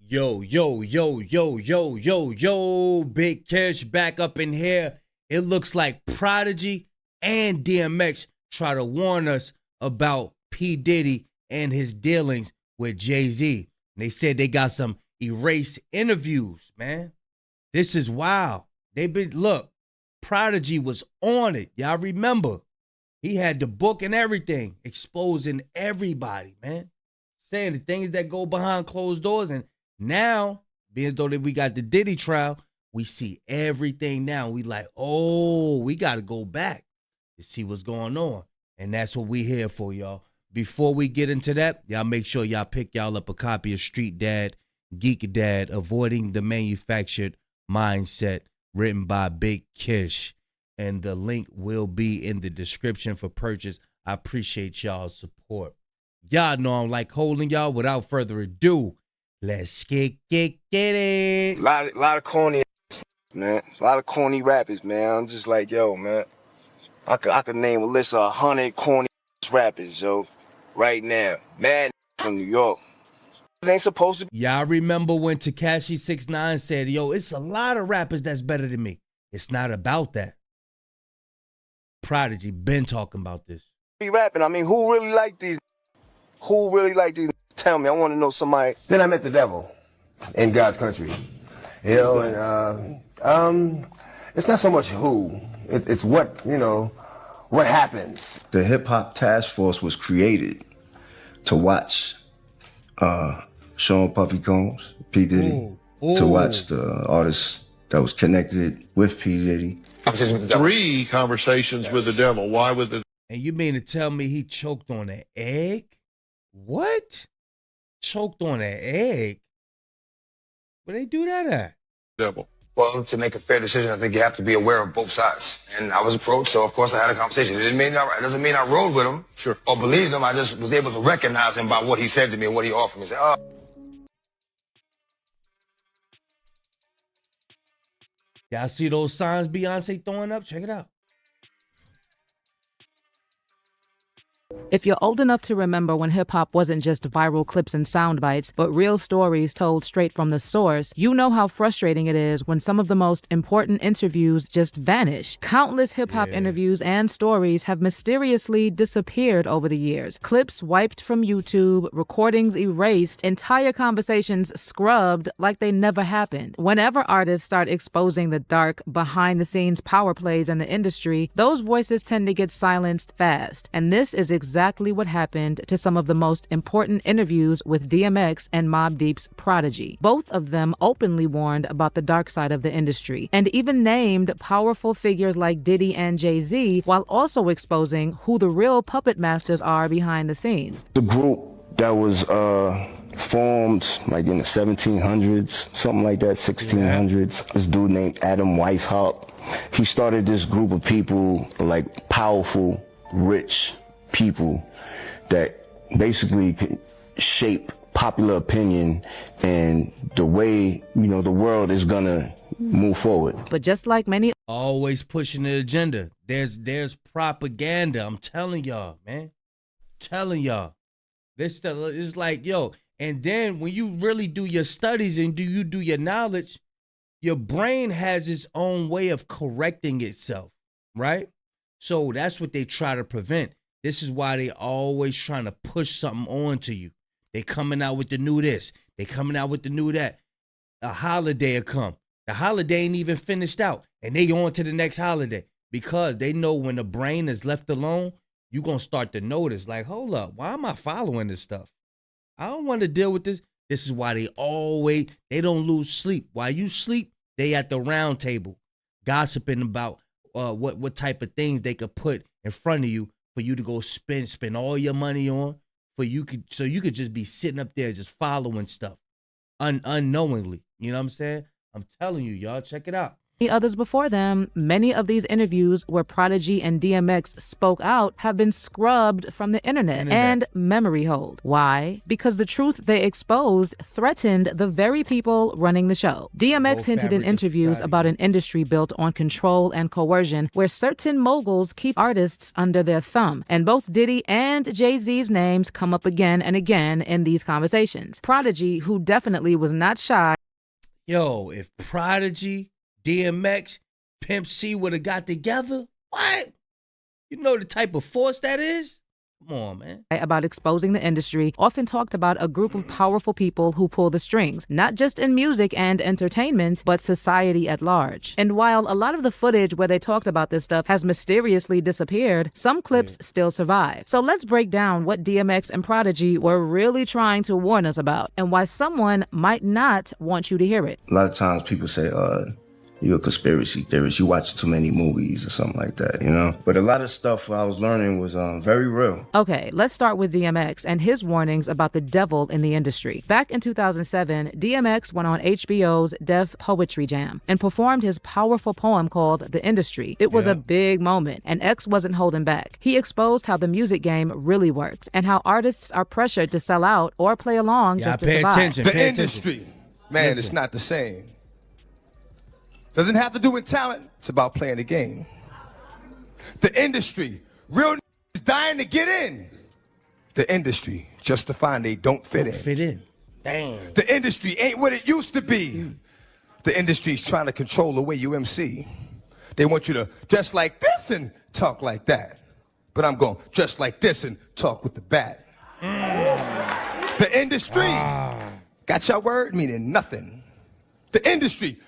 Yo, yo, yo, yo, yo, yo, yo, Big Kish back up in here. It looks like Prodigy and DMX try to warn us about P. Diddy and his dealings with Jay-Z. They said they got some erased interviews, man. This is wild. Look, Prodigy was on it. Y'all remember? He had the book and everything, exposing everybody, man. Saying the things that go behind closed doors. And now, being as though that we got the Diddy trial, we see everything now. We like, oh, we got to go back to see what's going on. And that's what we here for, y'all. Before we get into that, y'all make sure y'all pick y'all up a copy of Street Dad, Geek Dad, Avoiding the Manufactured Mindset, written by Big Kish. And the link will be in the description for purchase. I appreciate y'all's support. Y'all know I'm like holding y'all. Without further ado, let's get it. A lot of corny, man. A lot of corny rappers, man. I'm just like, yo, man. I could name a list of 100 corny rappers, yo, right now. Mad from New York. Ain't supposed to. Y'all remember when Tekashi 6ix9ine said, yo, it's a lot of rappers that's better than me. It's not about that. Prodigy been talking about this. Be rapping. I mean, who really like these? Who really like these? Tell me. I want to know somebody. Then I met the devil in God's country. You know, and it's not so much who, it's what, you know, what happens. The Hip Hop Task Force was created to watch Sean Puffy Combs, P. Diddy, to watch the artists that was connected with P. Diddy. 3 conversations with the devil. Why would the... And you mean to tell me he choked on an egg? What? Choked on an egg? Where they do that at? devil? Well, to make a fair decision, I think you have to be aware of both sides. And I was approached, so of course I had a conversation. It doesn't mean I rode with him Sure. or believed him. I just was able to recognize him by what he said to me and what he offered me. Say, oh. Y'all see those signs Beyonce throwing up? Check it out. If you're old enough to remember when hip-hop wasn't just viral clips and sound bites, but real stories told straight from the source, you know how frustrating it is when some of the most important interviews just vanish. Countless hip-hop interviews and stories have mysteriously disappeared over the years. Clips wiped from YouTube, recordings erased, entire conversations scrubbed like they never happened. Whenever artists start exposing the dark, behind-the-scenes power plays in the industry, those voices tend to get silenced fast. And this is exactly what happened to some of the most important interviews with DMX and Mobb Deep's Prodigy. Both of them openly warned about the dark side of the industry and even named powerful figures like Diddy and Jay-Z while also exposing who the real puppet masters are behind the scenes. The group that was formed like in the 1700s, something like that, 1600s. This dude named Adam Weishaupt. He started this group of people, like powerful, rich people that basically can shape popular opinion and the way, you know, the world is gonna move forward. But just like many Always pushing the agenda. There's propaganda. I'm telling y'all, man. Telling y'all. This stuff is like, yo, and then when you really do your studies and you do your knowledge, your brain has its own way of correcting itself, right? So that's what they try to prevent. This is why they always trying to push something onto you. They coming out with the new this. They coming out with the new that. A holiday will come. The holiday ain't even finished out. And they on to the next holiday. Because they know when the brain is left alone, you're going to start to notice, like, hold up, why am I following this stuff? I don't want to deal with this. This is why they don't lose sleep. While you sleep, they at the round table gossiping about what type of things they could put in front of you for you to go spend all your money on, so you could just be sitting up there just following stuff unknowingly. You know what I'm saying? I'm telling you, y'all, check it out. others before them. Many of these interviews where Prodigy and DMX spoke out have been scrubbed from the internet and memory hold. Why? Because the truth they exposed threatened the very people running the show. DMX hinted in interviews about an industry built on control and coercion where certain moguls keep artists under their thumb. And both Diddy and Jay-Z's names come up again and again in these conversations. Prodigy, who definitely was not shy. Yo, if Prodigy, DMX, Pimp C would have got together, what? You know the type of force that is? Come on, man. About exposing the industry, often talked about a group of powerful people who pull the strings, not just in music and entertainment, but society at large. And while a lot of the footage where they talked about this stuff has mysteriously disappeared, some clips still survive. So let's break down what DMX and Prodigy were really trying to warn us about, and why someone might not want you to hear it. A lot of times people say, you're a conspiracy theorist, you watch too many movies or something like that, you know? But a lot of stuff I was learning was very real. Okay, let's start with DMX and his warnings about the devil in the industry. Back in 2007, DMX went on HBO's Def Poetry Jam and performed his powerful poem called The Industry. It was a big moment, and X wasn't holding back. He exposed how the music game really works and how artists are pressured to sell out or play along just to survive. The industry, man, it's not the same. Doesn't have to do with talent. It's about playing the game. The industry, real is dying to get in. The industry, just to find they don't fit in. Damn. The industry ain't what it used to be. The industry's trying to control the way you MC. They want you to dress like this and talk like that. But I'm going dress like this and talk with the bat. The industry got your word meaning nothing. The industry,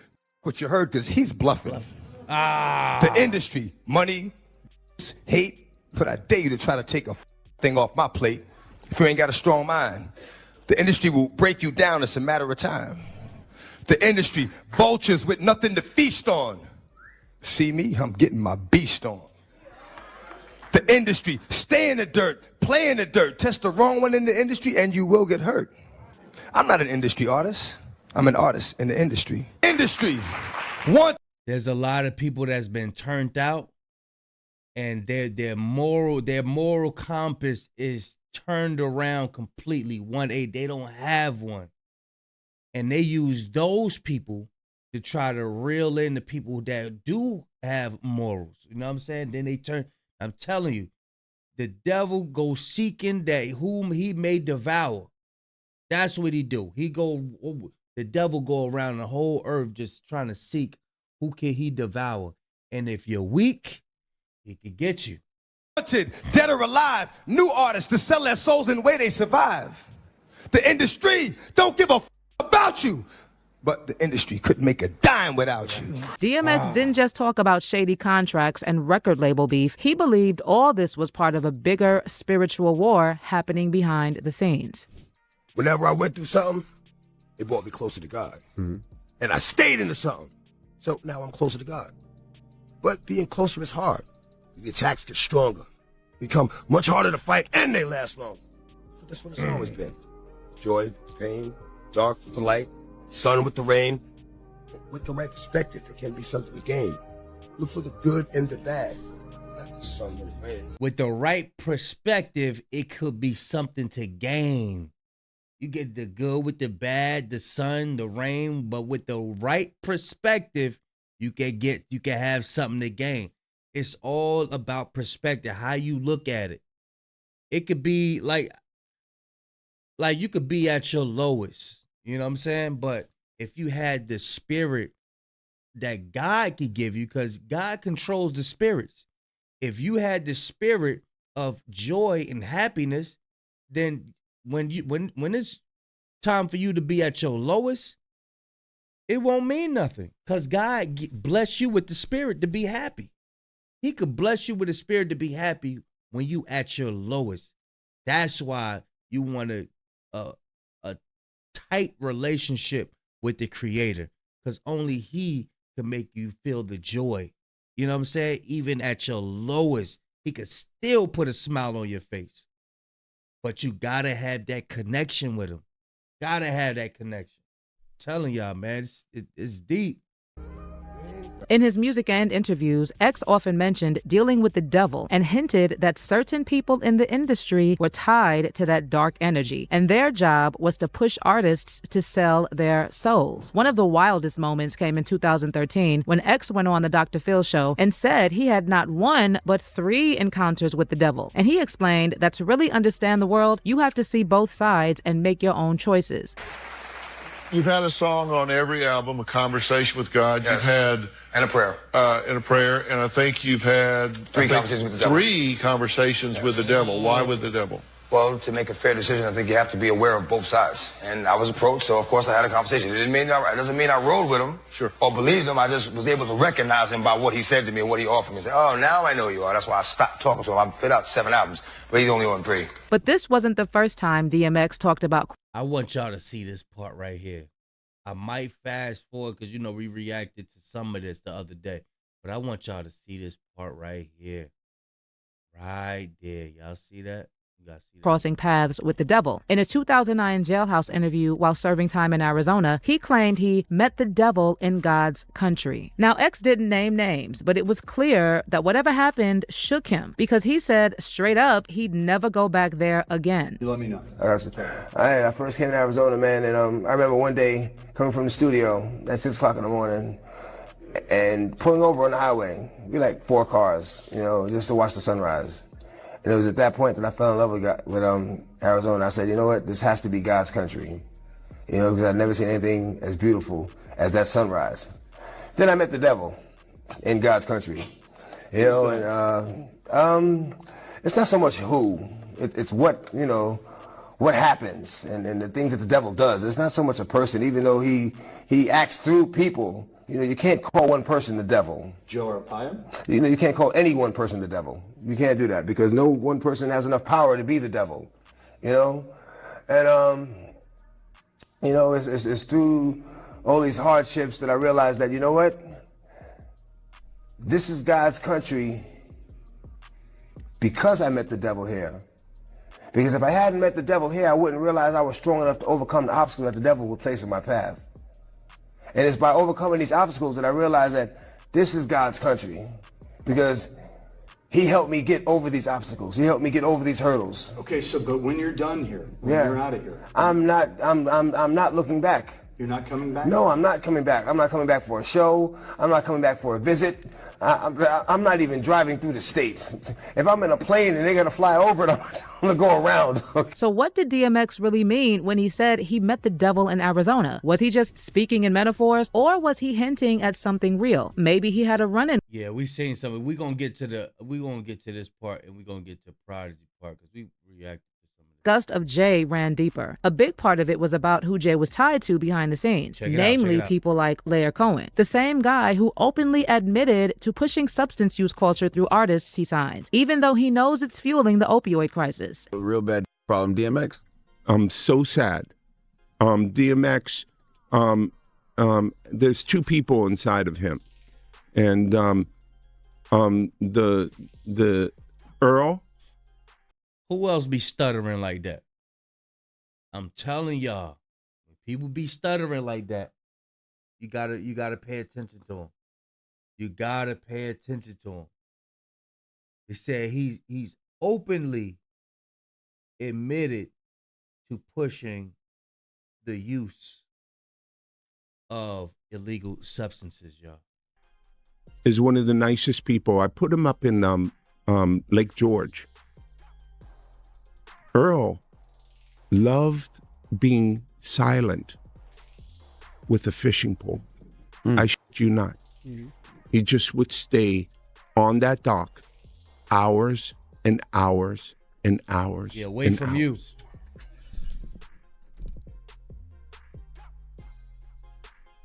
what you heard, because he's bluffing. The industry, money, hate, but I dare you to try to take a thing off my plate if you ain't got a strong mind. The industry will break you down, it's a matter of time. The industry, vultures with nothing to feast on. See me, I'm getting my beast on. The industry, stay in the dirt, play in the dirt, test the wrong one in the industry and you will get hurt. I'm not an industry artist. I'm an artist in the industry. Industry. There's a lot of people that's been turned out, and their moral compass is turned around completely. They don't have one. And they use those people to try to reel in the people that do have morals. You know what I'm saying? Then they turn, I'm telling you, the devil goes seeking that whom he may devour. That's what he do. The devil go around the whole earth just trying to seek who can he devour. And if you're weak, he can get you. Dead or alive, new artists to sell their souls in the way they survive. The industry don't give a about you, but the industry couldn't make a dime without you. DMX didn't just talk about shady contracts and record label beef. He believed all this was part of a bigger spiritual war happening behind the scenes. Whenever I went through something, it brought me closer to God. And I stayed into something. So now I'm closer to God. But being closer is hard. The attacks get stronger, become much harder to fight, and they last longer. So that's what it's always been. Joy, pain, dark with the light, sun with the rain. With the right perspective, there can be something to gain. Look for the good and the bad, not the sun when it rains. With the right perspective, it could be something to gain. You get the good with the bad, the sun, the rain, but with the right perspective, you can have something to gain. It's all about perspective, how you look at it. It could be like you could be at your lowest, you know what I'm saying? But if you had the spirit that God could give you, because God controls the spirits. If you had the spirit of joy and happiness, then when it's time for you to be at your lowest, it won't mean nothing, because God bless you with the spirit to be happy. He could bless you with the spirit to be happy when you at your lowest. That's why you want a tight relationship with the Creator, because only He can make you feel the joy. You know what I'm saying? Even at your lowest, He could still put a smile on your face. But you gotta have that connection with Him. Gotta have that connection. I'm telling y'all, man, it's deep. In his music and interviews, X often mentioned dealing with the devil and hinted that certain people in the industry were tied to that dark energy, and their job was to push artists to sell their souls. One of the wildest moments came in 2013 when X went on the Dr. Phil show and said he had not one but 3 encounters with the devil. And he explained that to really understand the world, you have to see both sides and make your own choices. You've had a song on every album, A Conversation with God. Yes. You've had... And a prayer. And a prayer. And I think you've had... Three conversations with the devil. 3 conversations with the devil. Why with the devil? Well, to make a fair decision, I think you have to be aware of both sides. And I was approached, so of course I had a conversation. It doesn't mean I rode with him or believed him. I just was able to recognize him by what he said to me and what he offered me. Say, oh, now I know you are. That's why I stopped talking to him. I've put out 7 albums, but he's only on 3. But this wasn't the first time DMX talked about... I want y'all to see this part right here. I might fast forward because, you know, we reacted to some of this the other day. But I want y'all to see this part right here. Right there. Y'all see that? Crossing paths with the devil. In a 2009 jailhouse interview while serving time in Arizona, he claimed he met the devil in God's country. Now, X didn't name names, but it was clear that whatever happened shook him because he said straight up he'd never go back there again. You let me know. I first came to Arizona, man, and I remember one day coming from the studio at 6 o'clock in the morning and pulling over on the highway. We like 4 cars, you know, just to watch the sunrise. And it was at that point that I fell in love with Arizona. I said, you know what, this has to be God's country. You know, because I'd never seen anything as beautiful as that sunrise. Then I met the devil in God's country. You know, and it's not so much who, it's what, you know, what happens and the things that the devil does. It's not so much a person, even though he acts through people. You know, you can't call one person the devil. Joe Arpaio? You know, you can't call any one person the devil. You can't do that because no one person has enough power to be the devil. You know? And, you know, it's through all these hardships that I realized that, you know what? This is God's country because I met the devil here. Because if I hadn't met the devil here, I wouldn't realize I was strong enough to overcome the obstacles that the devil would place in my path. And it's by overcoming these obstacles that I realized that this is God's country because he helped me get over these obstacles. He helped me get over these hurdles. Okay, so but when you're done here, when you're out of here, I'm not looking back. You're not coming back? No, I'm not coming back. I'm not coming back for a show. I'm not coming back for a visit. I'm not even driving through the states. If I'm in a plane and they got to fly over it, I'm going to go around. So what did DMX really mean when he said he met the devil in Arizona? Was he just speaking in metaphors or was he hinting at something real? Maybe he had a run-in. Yeah, we seen something. We're going to get to this part and we're going to get to Prodigy part because we reacted. Gust of Jay ran deeper. A big part of it was about who Jay was tied to behind the scenes, namely people like Lyor Cohen, the same guy who openly admitted to pushing substance use culture through artists he signs, even though he knows it's fueling the opioid crisis. A real bad problem, DMX. I'm so sad. DMX, there's 2 people inside of him. And the Earl. Who else be stuttering like that? I'm telling y'all, when people be stuttering like that, you gotta pay attention to them. You gotta pay attention to him. They said he's openly admitted to pushing the use of illegal substances, y'all. Is one of the nicest people. I put him up in Lake George. Earl loved being silent with a fishing pole. I shit you not. He just would stay on that dock hours and hours and hours. Yeah, away from hours. You.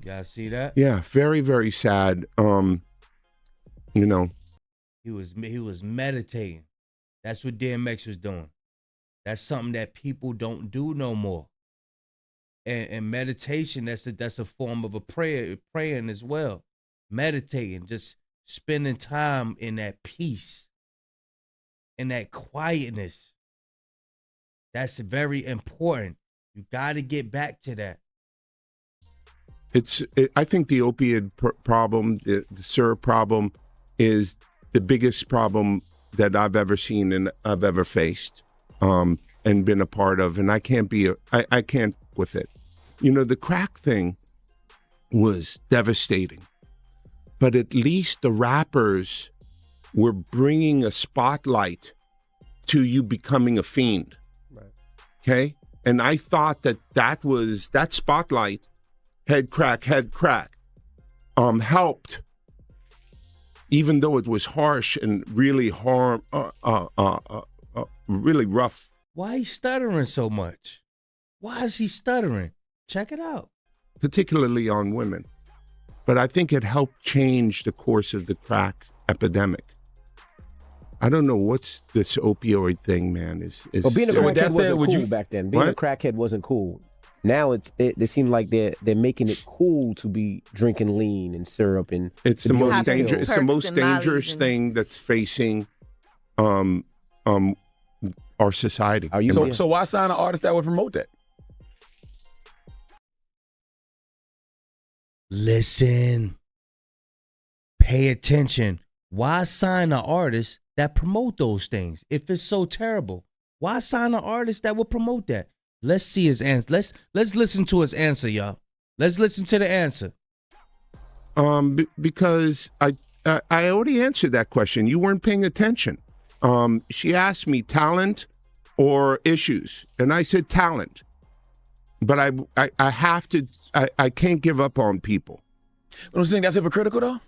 Y'all see that? Yeah, very, very sad. You know. He was meditating. That's what DMX was doing. That's something that people don't do no more. And meditation, that's a form of a praying as well. Meditating, just spending time in that peace, in that quietness. That's very important. You got to get back to that. I think the opiate problem, the syrup problem, is the biggest problem that I've ever seen and I've ever faced, and been a part of. And I can't with it. You know, the crack thing was devastating, but at least the rappers were bringing a spotlight to you becoming a fiend. Right. Okay. And I thought that spotlight, head crack, helped, even though it was harsh and really really rough. Why he stuttering so much? Why is he stuttering? Check it out. Particularly on women. But I think it helped change the course of the crack epidemic. I don't know what's this opioid thing, man. But being a crackhead wasn't cool you, back then. Being a crackhead wasn't cool. Now they seem like they're making it cool to be drinking lean and syrup and it's the most dangerous. It's the most dangerous thing that's facing our society. So why sign an artist that would promote that? Listen, pay attention. Why sign an artist that promote those things? If it's so terrible, why sign an artist that will promote that? Let's see his answer. Let's listen to his answer, y'all. Let's listen to the answer. Because I already answered that question. You weren't paying attention. She asked me talent or issues, and I said talent. But I have to. I can't give up on people. But I'm saying that's hypocritical, though.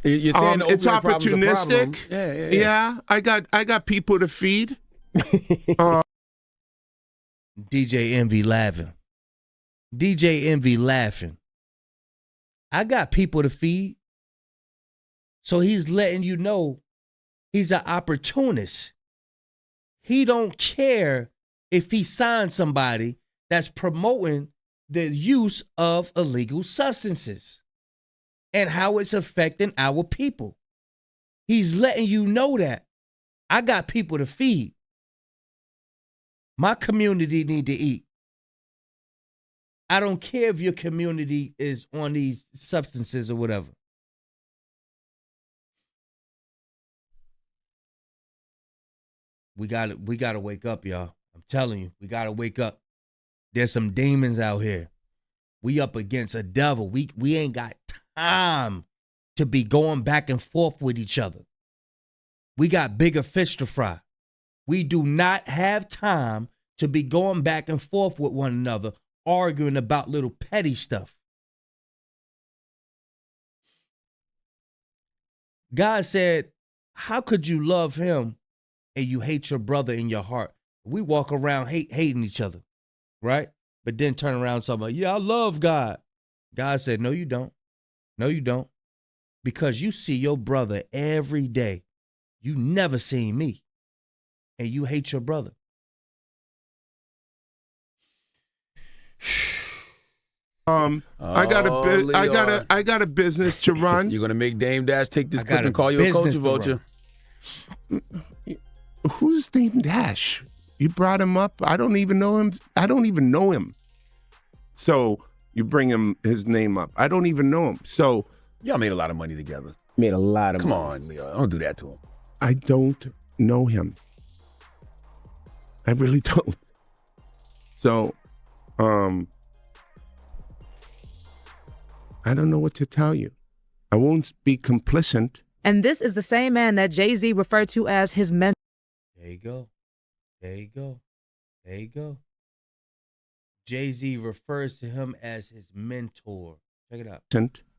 You're saying it's opportunistic. Yeah. I got people to feed. DJ Envy laughing. DJ Envy laughing. I got people to feed. So he's letting you know he's an opportunist. He don't care if he signs somebody that's promoting the use of illegal substances and how it's affecting our people. He's letting you know that I got people to feed. My community need to eat. I don't care if your community is on these substances or whatever. We gotta wake up, y'all. I'm telling you, we gotta wake up. There's some demons out here. We up against a devil. We ain't got time to be going back and forth with each other. We got bigger fish to fry. We do not have time to be going back and forth with one another, arguing about little petty stuff. God said, how could you love him and you hate your brother in your heart? We walk around hating each other, right? But then turn around and talk about, yeah, I love God. God said, no, you don't. No, you don't. Because you see your brother every day. You never seen me. And you hate your brother. I got a business to run. You're gonna make Dame Dash take this clip and call you a culture vulture. Who's Dame Dash? You brought him up. I don't even know him. So you bring his name up. I don't even know him. So y'all made a lot of money together. Made a lot of money. Come on, Lyor. Don't do that to him. I don't know him. I really don't. So, I don't know what to tell you. I won't be complicit. And this is the same man that Jay-Z referred to as his mentor. There you go. There you go. There you go. Jay-Z refers to him as his mentor. Check it out.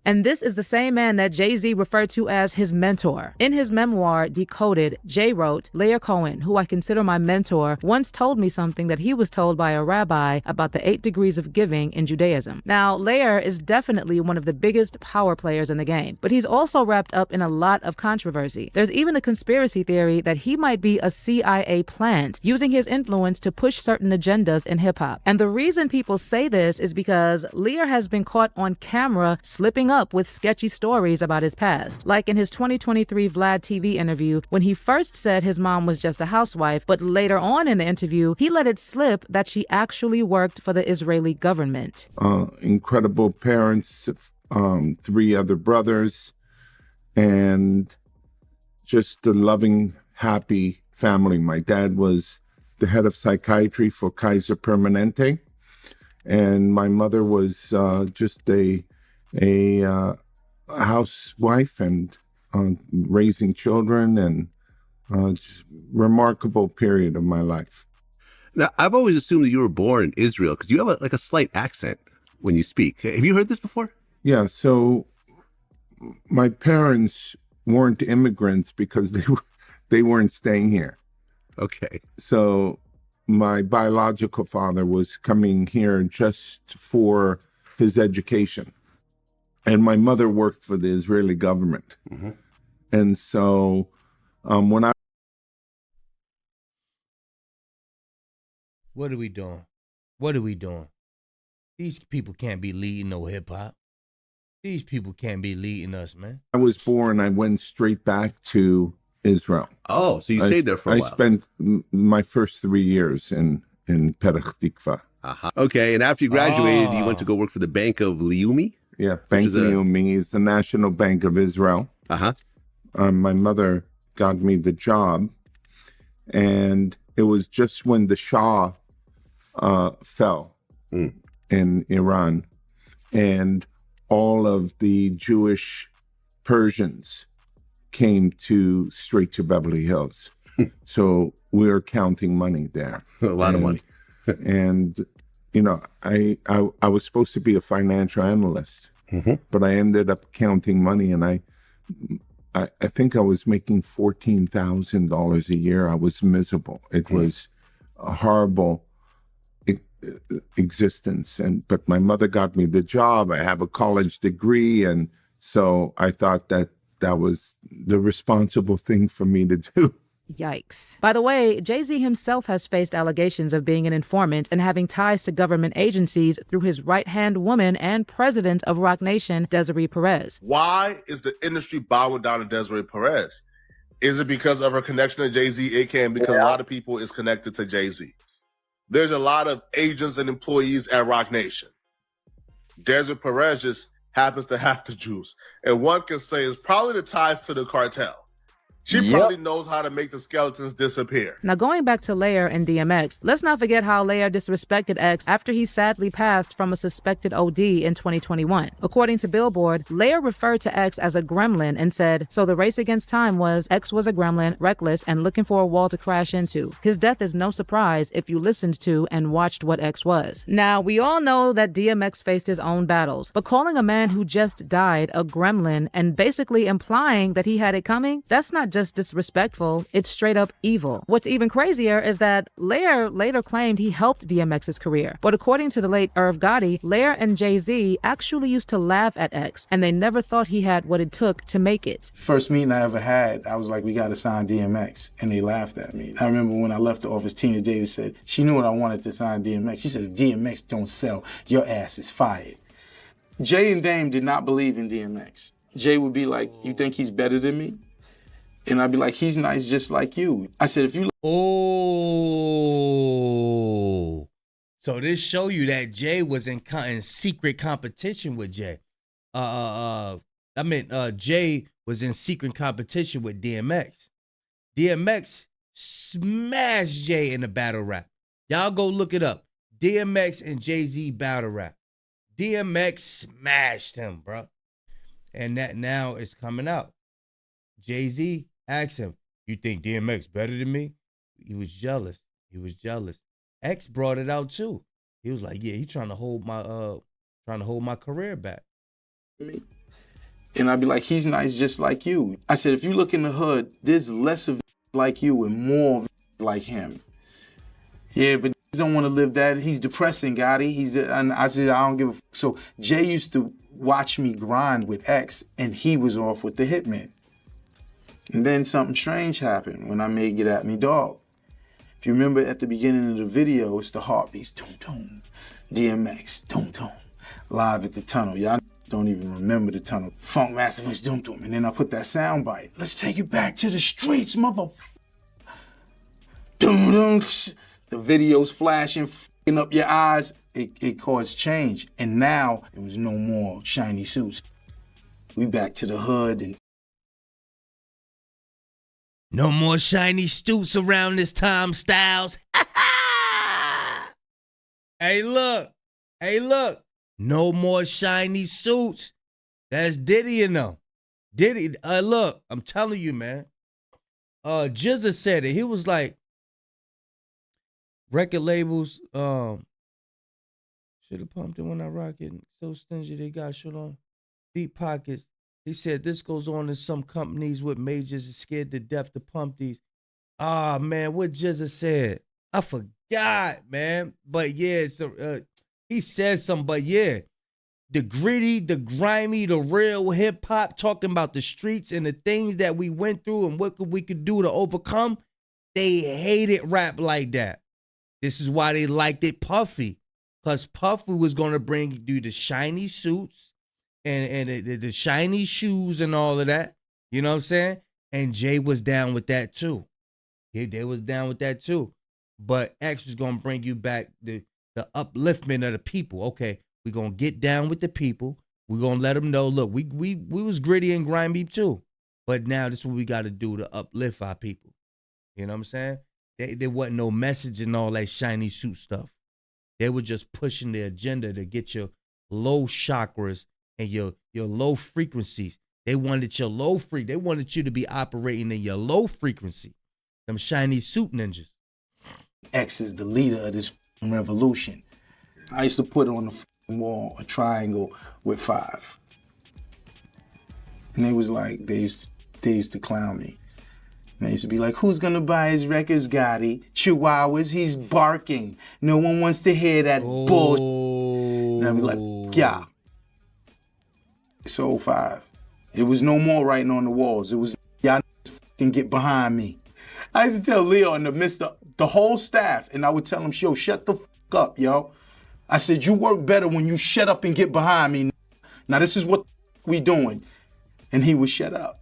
And this is the same man that Jay-Z referred to as his mentor. In his memoir, Decoded, Jay wrote, Lyor Cohen, who I consider my mentor, once told me something that he was told by a rabbi about the 8 degrees of giving in Judaism. Now, Lyor is definitely one of the biggest power players in the game, but he's also wrapped up in a lot of controversy. There's even a conspiracy theory that he might be a CIA plant, using his influence to push certain agendas in hip-hop. And the reason people say this is because Lyor has been caught on camera slipping coming up with sketchy stories about his past. Like in his 2023 Vlad TV interview, when he first said his mom was just a housewife, but later on in the interview, he let it slip that she actually worked for the Israeli government. Incredible parents, 3 other brothers, and just a loving, happy family. My dad was the head of psychiatry for Kaiser Permanente, and my mother was just a housewife and raising children, and just remarkable period of my life. Now, I've always assumed that you were born in Israel because you have a slight accent when you speak. Have you heard this before? Yeah, so my parents weren't immigrants because they weren't staying here. Okay. So my biological father was coming here just for his education. And my mother worked for the Israeli government. Mm-hmm. And so when I... What are we doing? What are we doing? These people can't be leading no hip-hop. These people can't be leading us, man. I was born, I went straight back to Israel. Oh, so you stayed there for a while. I spent my first 3 years in Petach Tikva. Uh-huh. Okay, and after you graduated, you went to go work for the Bank of Leumi? Yeah, Bank Leumi is the National Bank of Israel. Uh-huh. My mother got me the job, and it was just when the Shah fell in Iran, and all of the Jewish Persians came straight to Beverly Hills. So we were counting money there. A lot of money. And, you know, I was supposed to be a financial analyst, but I ended up counting money, and I think I was making $14,000 a year. I was miserable. It was a horrible existence, but my mother got me the job. I have a college degree, and so I thought that was the responsible thing for me to do. Yikes. By the way, Jay-Z himself has faced allegations of being an informant and having ties to government agencies through his right-hand woman and president of Roc Nation, Desiree Perez. Why is the industry bowing down to Desiree Perez? Is it because of her connection to Jay-Z? It can, because a lot of people is connected to Jay-Z. There's a lot of agents and employees at Roc Nation. Desiree Perez just happens to have the juice. And one can say it's probably the ties to the cartel. She probably knows how to make the skeletons disappear. Now, going back to Lyor and DMX, let's not forget how Lyor disrespected X after he sadly passed from a suspected OD in 2021. According to Billboard, Lyor referred to X as a gremlin and said, so the race against time was X was a gremlin, reckless, and looking for a wall to crash into. His death is no surprise if you listened to and watched what X was. Now, we all know that DMX faced his own battles, but calling a man who just died a gremlin and basically implying that he had it coming, that's not just disrespectful, it's straight up evil. What's even crazier is that Lyor later claimed he helped DMX's career. But according to the late Irv Gotti, Lyor and Jay-Z actually used to laugh at X, and they never thought he had what it took to make it. First meeting I ever had, I was like, we gotta sign DMX, and they laughed at me. I remember when I left the office, Tina Davis said, she knew what I wanted to sign DMX. She said, if DMX don't sell, your ass is fired. Jay and Dame did not believe in DMX. Jay would be like, you think he's better than me? And I'd be like, he's nice just like you. I said, if you... Oh. So this show you that Jay was in secret competition with Jay. Jay was in secret competition with DMX. DMX smashed Jay in the battle rap. Y'all go look it up. DMX and Jay-Z battle rap. DMX smashed him, bro. And that now is coming out. Jay-Z asked him, you think DMX better than me? He was jealous. X brought it out too. He was like, yeah, he trying to hold my career back. And I'd be like, he's nice just like you. I said, if you look in the hood, there's less of like you and more like him. Yeah, but don't want to live that. He's depressing, Gotti. And I said, I don't give a f. So Jay used to watch me grind with X, and he was off with the Hitman. And then something strange happened when I made Get At Me Dog. If you remember at the beginning of the video, it's the heartbeats, toom toom, DMX, toom toom, live at the tunnel. Y'all don't even remember the tunnel. Funk Master Fix Doom Doom. And then I put that sound bite. Let's take it back to the streets, mother. Dum dum. The videos flashing, f***ing up your eyes. It caused change. And now it was no more shiny suits. We back to the hood and no more shiny suits around this time, Styles. Hey, look. No more shiny suits. That's Diddy, you know. Diddy, look, I'm telling you, man. Jizza said it. He was like, record labels, should have pumped it when I rock it. So stingy, they got shit on deep pockets. He said this goes on in some companies with majors are scared to death to pump these. Ah, man, what Jizza said. I forgot, man. But yeah, so, he said something, but yeah. The gritty, the grimy, the real hip hop, talking about the streets and the things that we went through and what we could do to overcome. They hated rap like that. This is why they liked it Puffy. Because Puffy was going to bring you the shiny suits and the shiny shoes and all of that. You know what I'm saying? And Jay was down with that too. They was down with that too. But X was going to bring you back the upliftment of the people. Okay, we're going to get down with the people. We're going to let them know, look, we was gritty and grimy too. But now this is what we got to do to uplift our people. You know what I'm saying? There wasn't no message and all that shiny suit stuff. They were just pushing the agenda to get your low chakras and your low frequencies. They wanted your low freak. They wanted you to be operating in your low frequency. Them shiny suit ninjas. X is the leader of this revolution. I used to put on the wall a triangle with 5. And they was like, they used to clown me. And they used to be like, who's gonna buy his records, Gotti? Chihuahuas, he's barking. No one wants to hear that bullshit. And I'd be like, yeah. So 5. It was no more writing on the walls. It was, y'all can get behind me. I used to tell Lyor in the midst of the whole staff, and I would tell him, yo, shut the fuck up, yo. I said, you work better when you shut up and get behind me. Now this is what we doing. And he would shut up.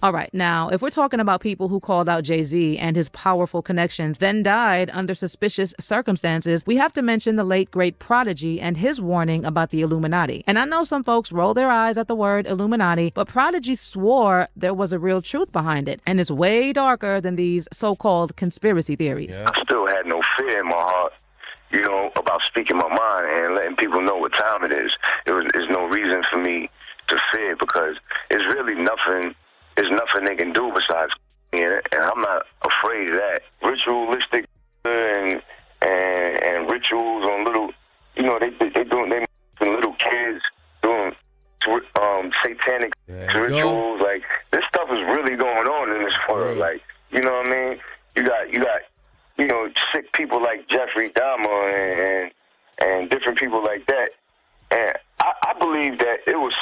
All right, now, if we're talking about people who called out Jay-Z and his powerful connections, then died under suspicious circumstances, we have to mention the late, great Prodigy and his warning about the Illuminati. And I know some folks roll their eyes at the word Illuminati, but Prodigy swore there was a real truth behind it, and it's way darker than these so-called conspiracy theories. I still had no fear in my heart, you know, about speaking my mind and letting people know what time it is. There's no reason for me to fear because it's really nothing. There's nothing they can do besides and I'm not afraid of that. Ritualistic and rituals on little, you know, they little kids doing satanic rituals. Like this stuff is really going on in this world. Like, you know what I mean? You got you know, sick people like Jeffrey Dahmer and different people like that. And I believe that it was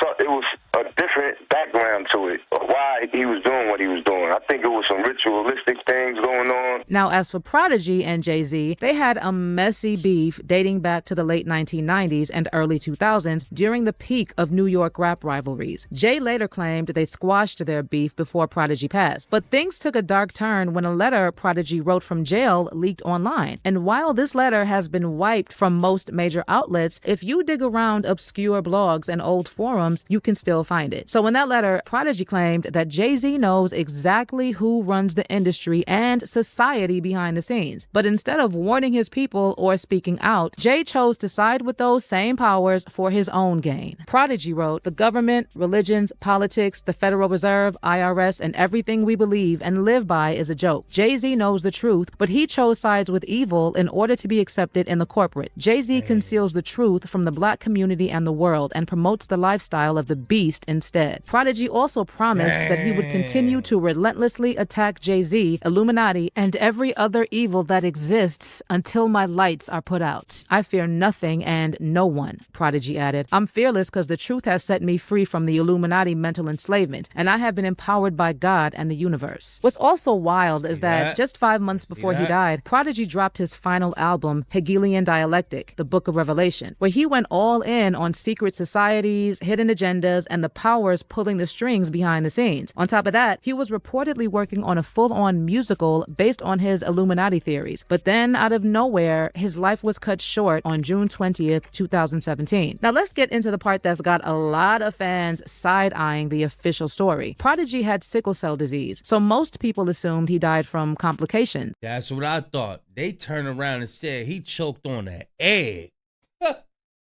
a different background to it, why he was doing what he was doing. I think it was some ritualistic things going on. Now, as for Prodigy and Jay-Z, they had a messy beef dating back to the late 1990s and early 2000s during the peak of New York rap rivalries. Jay later claimed they squashed their beef before Prodigy passed. But things took a dark turn when a letter Prodigy wrote from jail leaked online. And while this letter has been wiped from most major outlets, if you dig around obscure blogs and old forums, you can still find it. So in that letter, Prodigy claimed that Jay-Z knows exactly who runs the industry and society behind the scenes. But instead of warning his people or speaking out, Jay chose to side with those same powers for his own gain. Prodigy wrote, "The government, religions, politics, the Federal Reserve, IRS, and everything we believe and live by is a joke. Jay-Z knows the truth, but he chose sides with evil in order to be accepted in the corporate. Jay-Z conceals the truth from the black community and the world, and and promotes the lifestyle of the beast instead. Prodigy also promised that he would continue to relentlessly attack Jay-Z, Illuminati, and every other evil that exists until my lights are put out. I fear nothing and no one, Prodigy added. I'm fearless because the truth has set me free from the Illuminati mental enslavement, and I have been empowered by God and the universe. What's also wild is that just 5 months before he died, Prodigy dropped his final album, Hegelian Dialectic, the Book of Revelation, where he went all in on secret societies, hidden agendas, and the powers pulling the strings behind the scenes. On top of that, he was reportedly working on a full-on musical based on his Illuminati theories. But then, out of nowhere, his life was cut short on June 20th, 2017. Now let's get into the part that's got a lot of fans side-eyeing the official story. Prodigy had sickle cell disease, so most people assumed he died from complications. That's what I thought. They turned around and said he choked on an egg.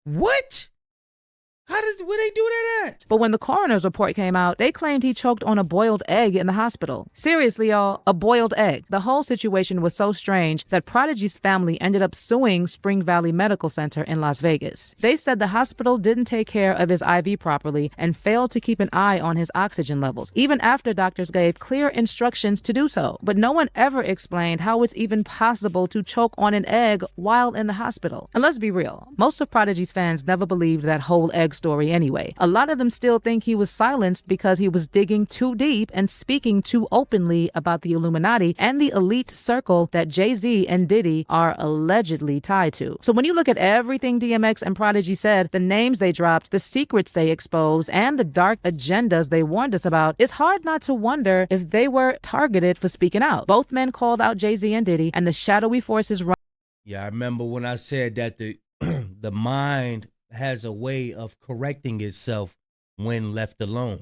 What? Where they do that at? But when the coroner's report came out, they claimed he choked on a boiled egg in the hospital. Seriously, y'all, a boiled egg. The whole situation was so strange that Prodigy's family ended up suing Spring Valley Medical Center in Las Vegas. They said the hospital didn't take care of his IV properly and failed to keep an eye on his oxygen levels, even after doctors gave clear instructions to do so. But no one ever explained how it's even possible to choke on an egg while in the hospital. And let's be real, most of Prodigy's fans never believed that whole egg story anyway. A lot of them still think he was silenced because he was digging too deep and speaking too openly about the Illuminati and the elite circle that Jay-Z and Diddy are allegedly tied to. So when you look at everything DMX and Prodigy said, the names they dropped, the secrets they exposed, and the dark agendas they warned us about, it's hard not to wonder if they were targeted for speaking out. Both men called out Jay-Z and Diddy, and the shadowy forces run. Yeah, I remember when I said that the mind has a way of correcting itself when left alone.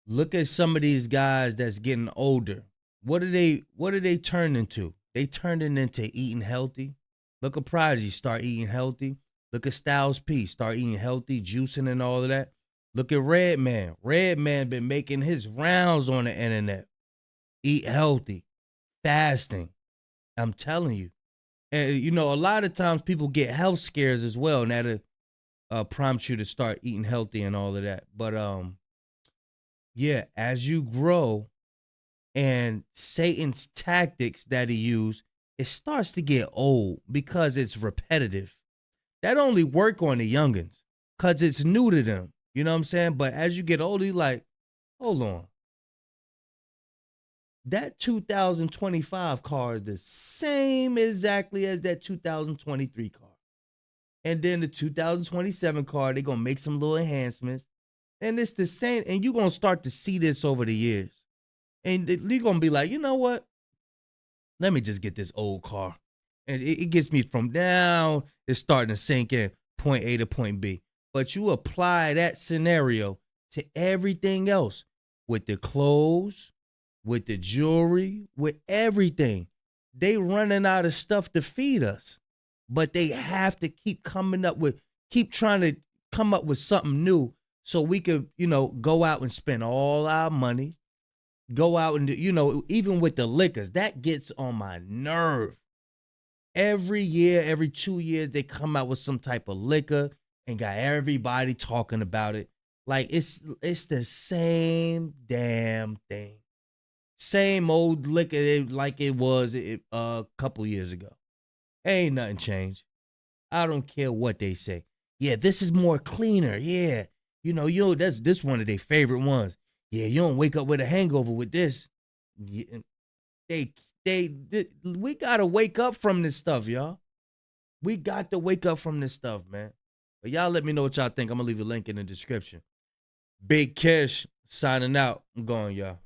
Look at some of these guys that's getting older. What do they turn into? They turning into eating healthy. Look at Prodigy, start eating healthy. Look at Styles P, start eating healthy, juicing and all of that. Look at Redman. Redman been making his rounds on the internet. Eat healthy, fasting. I'm telling you. And you know, a lot of times people get health scares as well, and that'll prompt you to start eating healthy and all of that. But yeah, as you grow and Satan's tactics that he used, it starts to get old because it's repetitive. That only work on the youngins because it's new to them. You know what I'm saying? But as you get older, you're like, hold on. That 2025 car is the same exactly as that 2023 car. And then the 2027 car, they're going to make some little enhancements. And it's the same. And you're going to start to see this over the years. And you're going to be like, you know what? Let me just get this old car. And it gets me from down. It's starting to sink in point A to point B. But you apply that scenario to everything else with the clothes, with the jewelry, with everything. They running out of stuff to feed us. But they have to keep trying to come up with something new so we could, go out and spend all our money. Go out and, even with the liquors, that gets on my nerve. Every year, every 2 years, they come out with some type of liquor and got everybody talking about it. Like, it's the same damn thing. Same old liquor like it was a couple years ago. Ain't nothing changed. I don't care what they say. Yeah, this is more cleaner. Yeah. This one of their favorite ones. Yeah, you don't wake up with a hangover with this. Yeah, we gotta wake up from this stuff, y'all. We got to wake up from this stuff, man. But y'all let me know what y'all think. I'm gonna leave a link in the description. Big Kish signing out. I'm going, y'all.